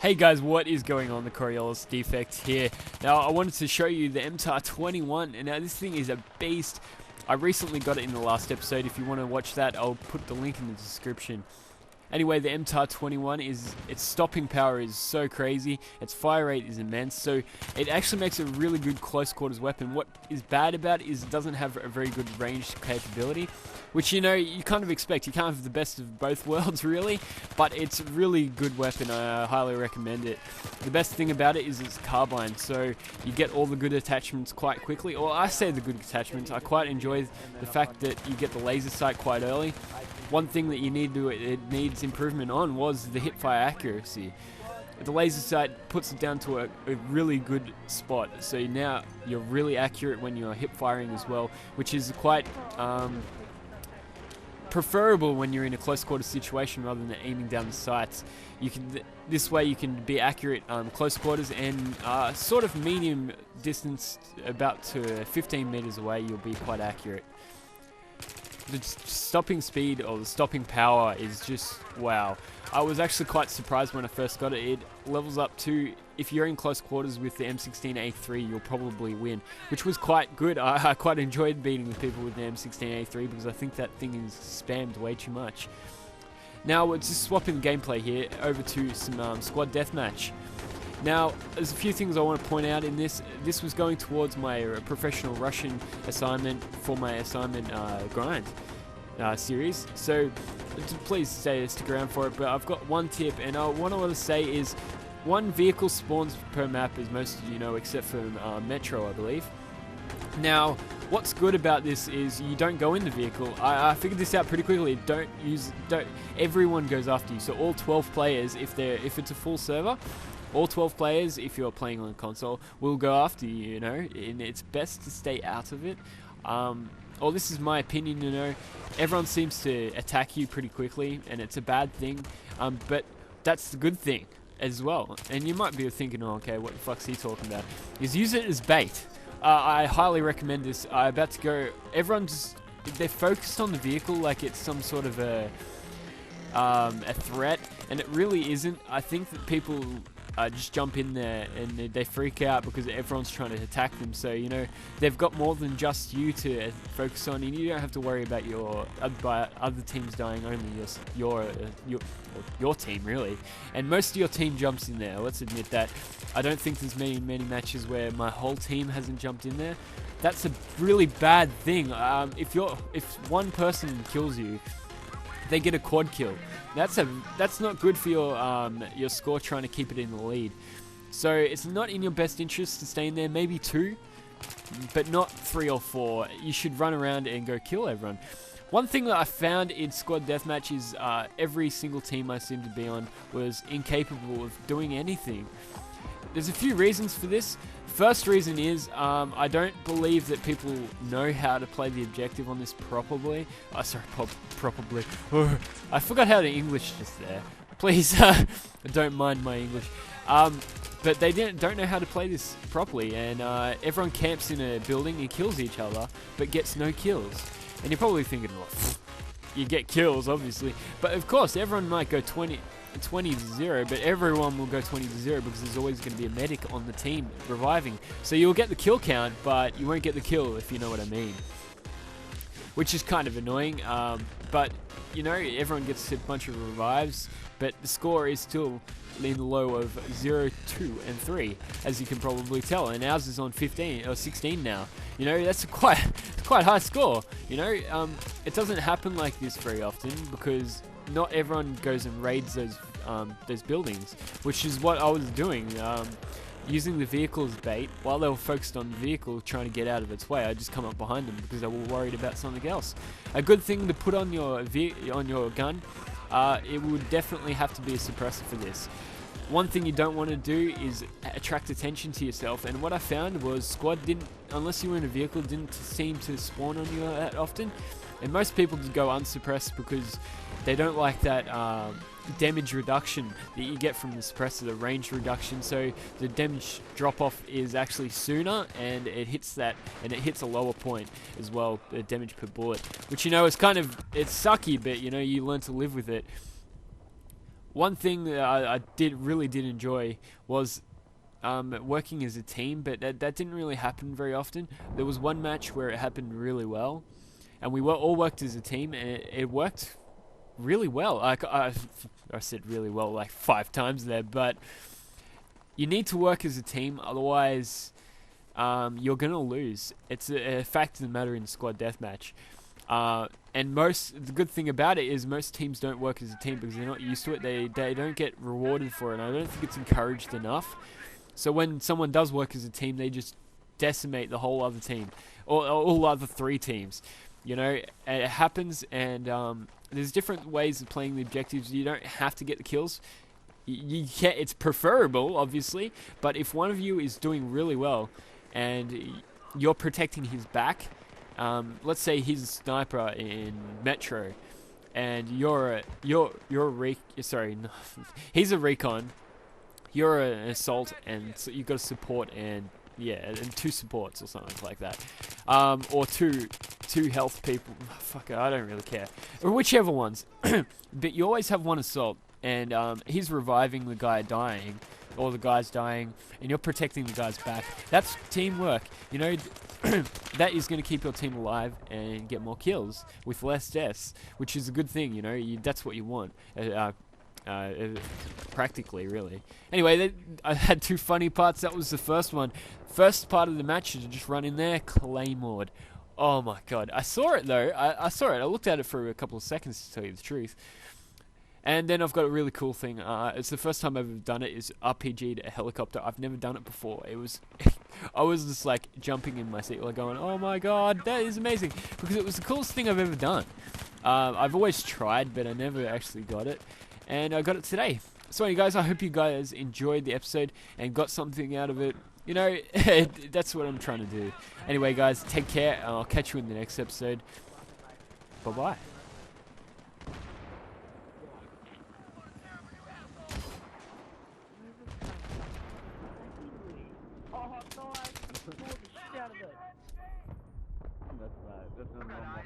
Hey guys, what is going on? The Coriolis Defect here. Now, I wanted to show you the MTAR-21, and now this thing is a beast. I recently got it in the last episode. If you want to watch that, I'll put the link in the description. Anyway, the MTAR-21 its stopping power is so crazy, its fire rate is immense, so it actually makes a really good close quarters weapon. What is bad about it is it doesn't have a very good range capability, which you kind of expect. You can't have the best of both worlds really, but it's a really good weapon. I highly recommend it. The best thing about it is its carbine, so you get all the good attachments quite quickly, or I say the good attachments. I quite enjoy the fact that you get the laser sight quite early. One thing that it needs improvement on was the hipfire accuracy. The laser sight puts it down to a really good spot, so now you're really accurate when you're hip firing as well, which is quite preferable when you're in a close quarter situation rather than aiming down the sights. This way you can be accurate close quarters and sort of medium distance, about to 15 meters away, you'll be quite accurate. The stopping speed or the stopping power is just wow. I was actually quite surprised when I first got it. It levels up to, if you're in close quarters with the M16A3, you'll probably win, which was quite good. I quite enjoyed beating the people with the M16A3 because I think that thing is spammed way too much. Now we're just swapping the gameplay here over to some squad deathmatch. Now, there's a few things I want to point out in this. This was going towards my professional Russian assignment for my assignment grind series. So, please stick around for it. But I've got one tip, and what I want to say is, one vehicle spawns per map, as most of you know, except for Metro, I believe. Now, what's good about this is you don't go in the vehicle. I figured this out pretty quickly. Everyone goes after you. So all 12 players, if it's a full server, all 12 players, if you're playing on console, will go after you, and it's best to stay out of it. Or this is my opinion, everyone seems to attack you pretty quickly, and it's a bad thing, but that's the good thing as well. And you might be thinking, oh, okay, what the fuck's he talking about? Is use it as bait. I highly recommend this. I'm about to go, they're focused on the vehicle like it's some sort of a threat, and it really isn't. I think that people just jump in there and they freak out because everyone's trying to attack them. So they've got more than just you to focus on, and you don't have to worry about other teams dying. Only your team really, and most of your team jumps in there. Let's admit that. I don't think there's many matches where my whole team hasn't jumped in there. That's a really bad thing. If one person kills you, they get a quad kill. That's not good for your score, trying to keep it in the lead. So it's not in your best interest to stay in there. Maybe 2, but not 3 or 4. You should run around and go kill everyone. One thing that I found in squad deathmatch is every single team I seemed to be on was incapable of doing anything. There's a few reasons for this. First reason is I don't believe that people know how to play the objective on this properly. Properly. I forgot how to English just there. Please, don't mind my English. But they don't know how to play this properly, and everyone camps in a building and kills each other, but gets no kills. And you're probably thinking, well, you get kills, obviously. But of course, everyone might go 20-0, but everyone will go 20-0 because there's always going to be a medic on the team reviving. So you'll get the kill count, but you won't get the kill, if you know what I mean. Which is kind of annoying, but everyone gets a bunch of revives, but the score is still in the low of 0, 2, and 3, as you can probably tell, and ours is on 15 or 16 now. That's a quite high score. It doesn't happen like this very often because not everyone goes and raids those buildings, which is what I was doing, using the vehicle as bait. While they were focused on the vehicle trying to get out of its way, I just come up behind them because they were worried about something else. A good thing to put on your gun, it would definitely have to be a suppressor for this. One thing you don't want to do is attract attention to yourself, and what I found was squad unless you were in a vehicle, didn't seem to spawn on you that often, and most people just go unsuppressed because they don't like that damage reduction that you get from the suppressor, the range reduction. So the damage drop off is actually sooner, and it hits a lower point as well, the damage per bullet, which is kind of, it's sucky, but you learn to live with it. One thing that I really did enjoy was working as a team, but that didn't really happen very often. There was one match where it happened really well, and we all worked as a team, and it worked really well. Like I said really well like 5 times there, but you need to work as a team, otherwise you're gonna lose. It's a fact of the matter in squad deathmatch. And the good thing about it is most teams don't work as a team because they're not used to it. They don't get rewarded for it, and I don't think it's encouraged enough. So when someone does work as a team, they just decimate the whole other team, or all other 3 teams. You know, it happens, and there's different ways of playing the objectives. You don't have to get the kills. It's preferable, obviously, but if one of you is doing really well and you're protecting his back, let's say he's a sniper in Metro, and he's a recon, you're an assault, and so you've got a support and and 2 supports or something like that, or two health people. Fuck it, I don't really care, or whichever ones. But you always have one assault, and he's reviving the guy dying, or the guy's dying, and you're protecting the guy's back. That's teamwork, you know. That is going to keep your team alive and get more kills with less deaths, which is a good thing, you know. That's what you want, practically, really. Anyway, I had 2 funny parts. That was the first one. First part of the match is just run in there, claymored. Oh my god, I saw it though. I saw it. I looked at it for a couple of seconds, to tell you the truth. And then I've got a really cool thing. It's the first time I've ever done it. Is RPG'd a helicopter. I've never done it before. It was, I was just like jumping in my seat, like going, "Oh my god, that is amazing!" Because it was the coolest thing I've ever done. I've always tried, but I never actually got it, and I got it today. So anyway, guys, I hope you guys enjoyed the episode and got something out of it. You know, that's what I'm trying to do. Anyway, guys, take care, and I'll catch you in the next episode. Bye bye. That's right. That's not normal.